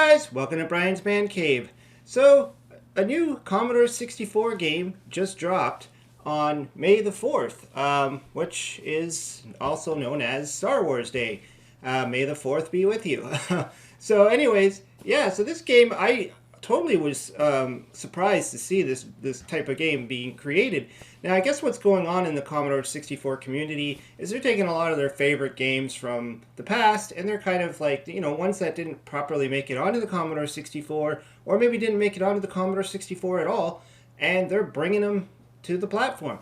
guys, welcome to Brian's Man Cave. So, a new Commodore 64 game just dropped on May the 4th, which is also known as Star Wars Day. May the 4th be with you. So anyways, yeah, so this game, I totally was surprised to see this type of game being created. Now, I guess what's going on in the Commodore 64 community is they're taking a lot of their favorite games from the past, and they're kind of like, ones that didn't properly make it onto the Commodore 64, or maybe didn't make it onto the Commodore 64 at all, and they're bringing them to the platform.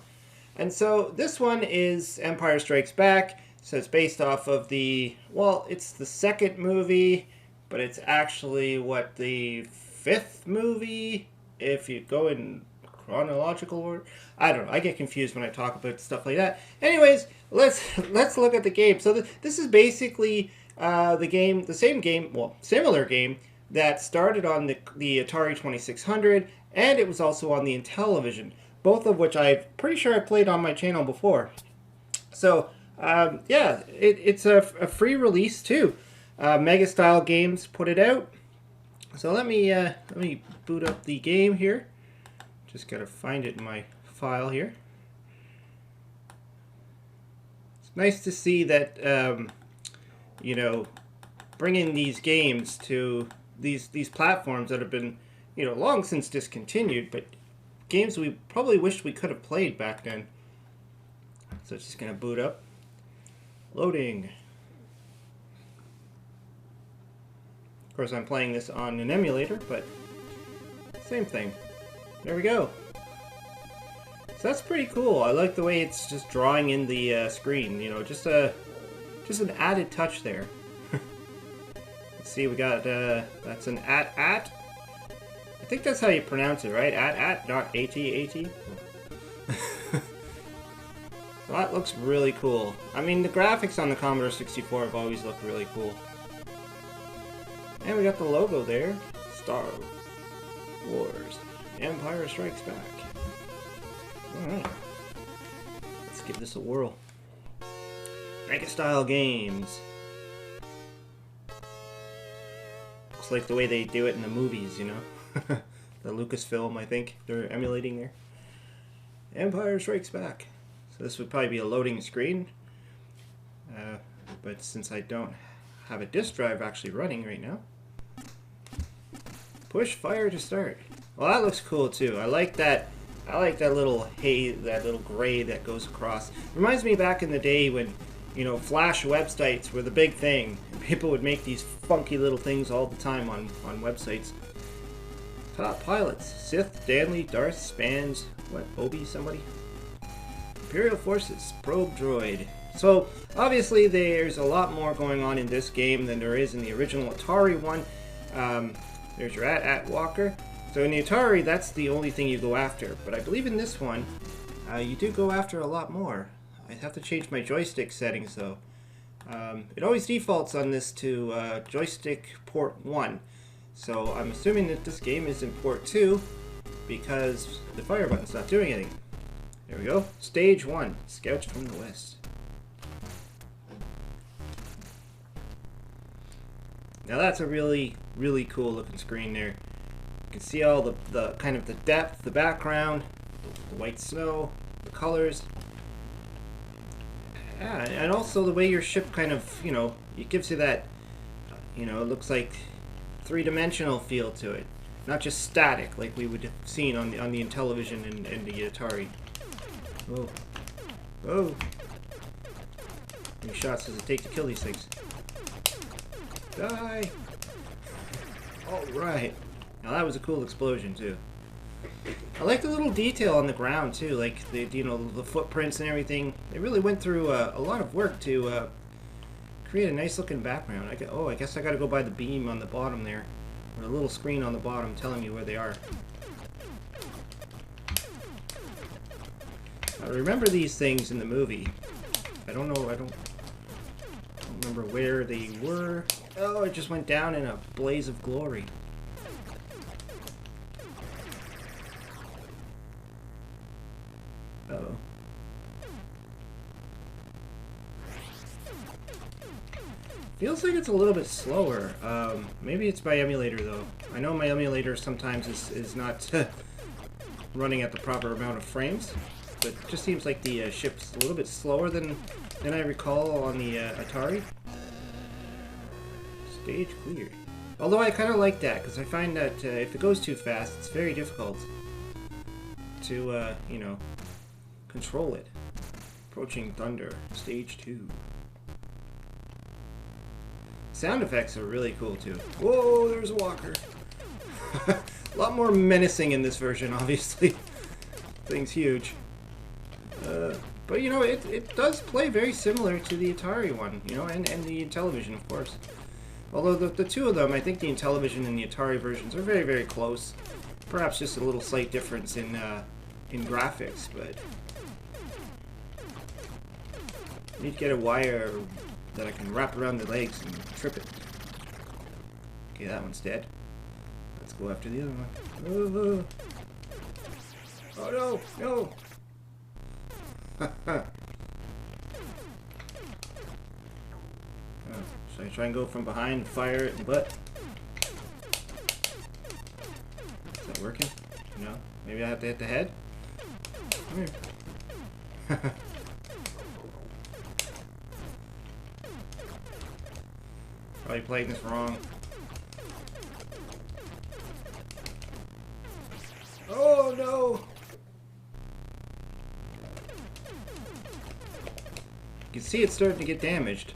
And so this one is Empire Strikes Back. So it's based off of it's the second movie, but it's actually, the fifth movie, if you go in chronological order. I don't know. I get confused when I talk about stuff like that. Anyways, let's look at the game. So this is basically similar game that started on the Atari 2600, and it was also on the Intellivision, both of which I'm pretty sure I played on my channel before. So it's a free release too. Mega Style Games put it out. So let me boot up the game here. Just gotta find it in my file here. It's nice to see that bringing these games to these platforms that have been long since discontinued, but games we probably wished we could have played back then. So it's just gonna boot up. Loading. Of course, I'm playing this on an emulator, but same thing. There we go. So that's pretty cool. I like the way it's just drawing in the screen. Just an added touch there. Let's see, we got that's an at. I think that's how you pronounce it, right? At, not at. So that looks really cool. I mean, the graphics on the Commodore 64 have always looked really cool. And we got the logo there. Star Wars. Empire Strikes Back. Alright. Let's give this a whirl. Mega Style Games. Looks like the way they do it in the movies, The Lucasfilm, I think, they're emulating there. Empire Strikes Back. So this would probably be a loading screen. But since I don't have a disk drive actually running right now. Push fire to start. Well, that looks cool too. I like that little haze, that little gray that goes across. Reminds me back in the day when, Flash websites were the big thing. People would make these funky little things all the time on websites. Top pilots: Sith, Danley, Darth, Spans, Obi, somebody? Imperial Forces, probe droid. So, obviously there's a lot more going on in this game than there is in the original Atari one. There's your at walker. So in the Atari, that's the only thing you go after. But I believe in this one, you do go after a lot more. I have to change my joystick settings though. It always defaults on this to joystick port 1. So I'm assuming that this game is in port 2 because the fire button's not doing anything. There we go. Stage 1, Scouts from the West. Now that's a really, really cool looking screen there. You can see all the kind of the depth, the background, the white snow, the colors. Yeah, and also the way your ship kind of, it gives you that, it looks like three-dimensional feel to it. Not just static like we would have seen on the Intellivision and the Atari. Whoa. Whoa. How many shots does it take to kill these things? Die! Alright. Now that was a cool explosion too. I like the little detail on the ground too, like the footprints and everything. They really went through a lot of work to create a nice looking background. I guess I gotta go by the beam on the bottom there. Or a little screen on the bottom telling me where they are. I remember these things in the movie. I don't remember where they were. Oh, it just went down in a blaze of glory. Uh-oh. Feels like it's a little bit slower. Maybe it's my emulator though. I know my emulator sometimes is not running at the proper amount of frames, but it just seems like the ship's a little bit slower than I recall on the Atari. Stage cleared. Although I kind of like that, because I find that if it goes too fast, it's very difficult to, you know, control it. Approaching thunder, stage 2. Sound effects are really cool too. Whoa, there's a walker. A lot more menacing in this version, obviously. Thing's huge. But you know, it does play very similar to the Atari one, you know, and the Intellivision, of course. Although the two of them, I think the Intellivision and the Atari versions are very, very close. Perhaps just a little slight difference in graphics, but I need to get a wire that I can wrap around the legs and trip it. Okay, that one's dead. Let's go after the other one. Oh no, no! Oh, should I try and go from behind and fire it in the butt? Is that working? No? Maybe I have to hit the head? Come here. Probably playing this wrong. Oh no! You can see it's starting to get damaged.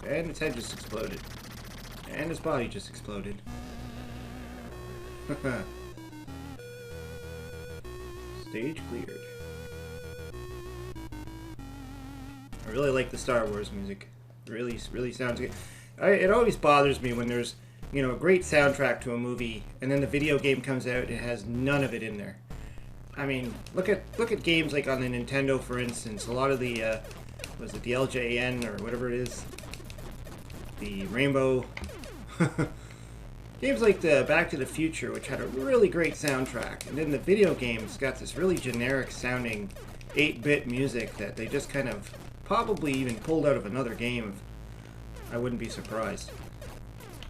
And its head just exploded. And his body just exploded. Stage cleared. I really like the Star Wars music. Really sounds good. It always bothers me when there's, you know, a great soundtrack to a movie, and then the video game comes out and it has none of it in there. I mean, look at games like on the Nintendo, for instance. A lot of the was it the LJN or whatever it is, the Rainbow games like the Back to the Future, which had a really great soundtrack, and then the video games got this really generic sounding 8-bit music that they just kind of probably even pulled out of another game. I wouldn't be surprised.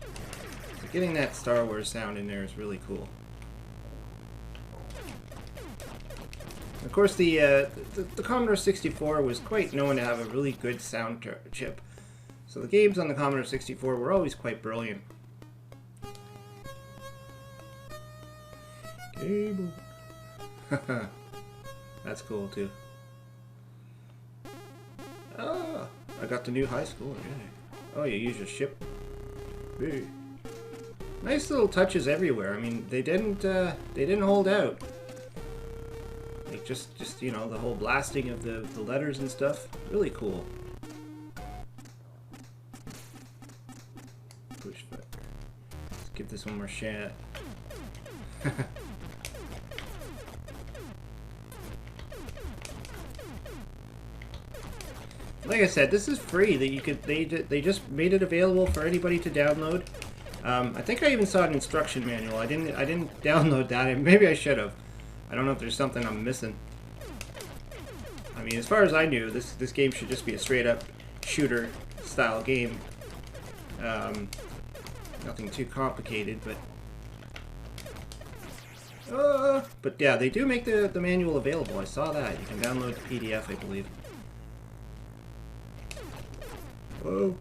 So getting that Star Wars sound in there is really cool. Of course, the Commodore 64 was quite known to have a really good sound chip. So the games on the Commodore 64 were always quite brilliant. Game over. That's cool too. Ah, I got the new high score. Yeah. Oh, you use your ship. Hey. Nice little touches everywhere. I mean, they didn't hold out. Like just you know, the whole blasting of the letters and stuff. Really cool. Push back. Let's give this one more shot. Like I said, this is free. That you could they just made it available for anybody to download. I think I even saw an instruction manual. I didn't download that. Maybe I should have. I don't know if there's something I'm missing. I mean, as far as I knew, this game should just be a straight up shooter style game. Nothing too complicated, but yeah, they do make the manual available. I saw that. You can download the PDF, I believe. Whoa.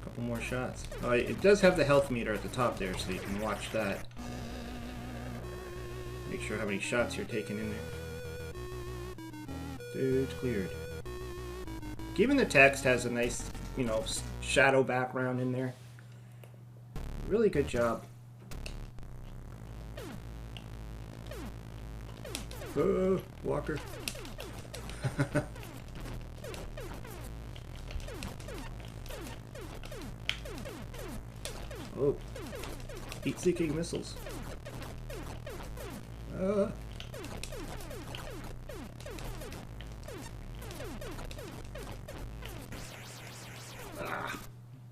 Couple more shots. Oh, it does have the health meter at the top there, so you can watch that. Make sure how many shots you're taking in there. Dude, cleared. Even the text has a nice, you know, shadow background in there. Really good job. Walker. Oh, heat-seeking missiles.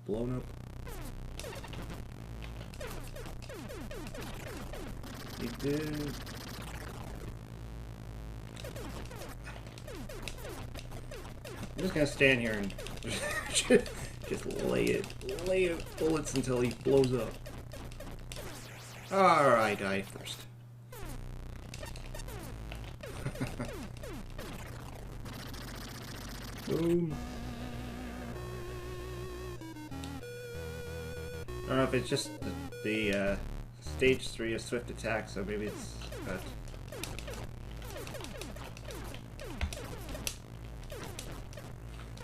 Blown up. You did. I'm just gonna stand here and just lay bullets until he blows up. Alright, die first. Boom. I don't know if it's just the stage 3 of swift attack, so maybe it's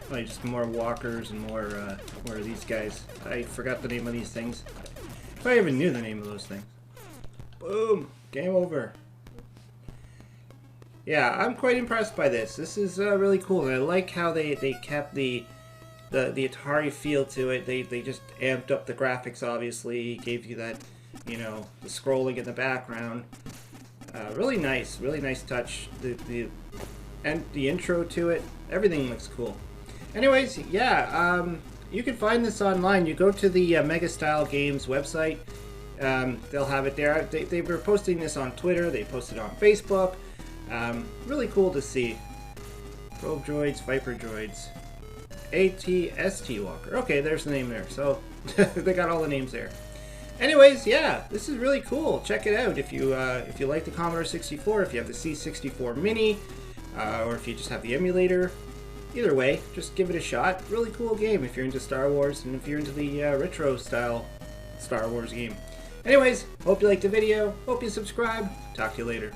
probably just more walkers and more of these guys. I forgot the name of these things. If I even knew the name of those things. Boom! Game over. Yeah, I'm quite impressed by this. This is really cool, and I like how they kept the Atari feel to it. They just amped up the graphics, obviously, gave you that, you know, the scrolling in the background. Really nice touch. And the intro to it, everything looks cool. Anyways, yeah, you can find this online. You go to the Mega Style Games website. They'll have it there. They were posting this on Twitter. They posted it on Facebook. Really cool to see. Probe droids, Viper droids. AT-ST Walker. Okay, there's the name there. So they got all the names there. Anyways, yeah, this is really cool. Check it out if you like the Commodore 64, if you have the C64 Mini, or if you just have the emulator. Either way, just give it a shot. Really cool game if you're into Star Wars and if you're into the retro style Star Wars game. Anyways, hope you liked the video. Hope you subscribe. Talk to you later.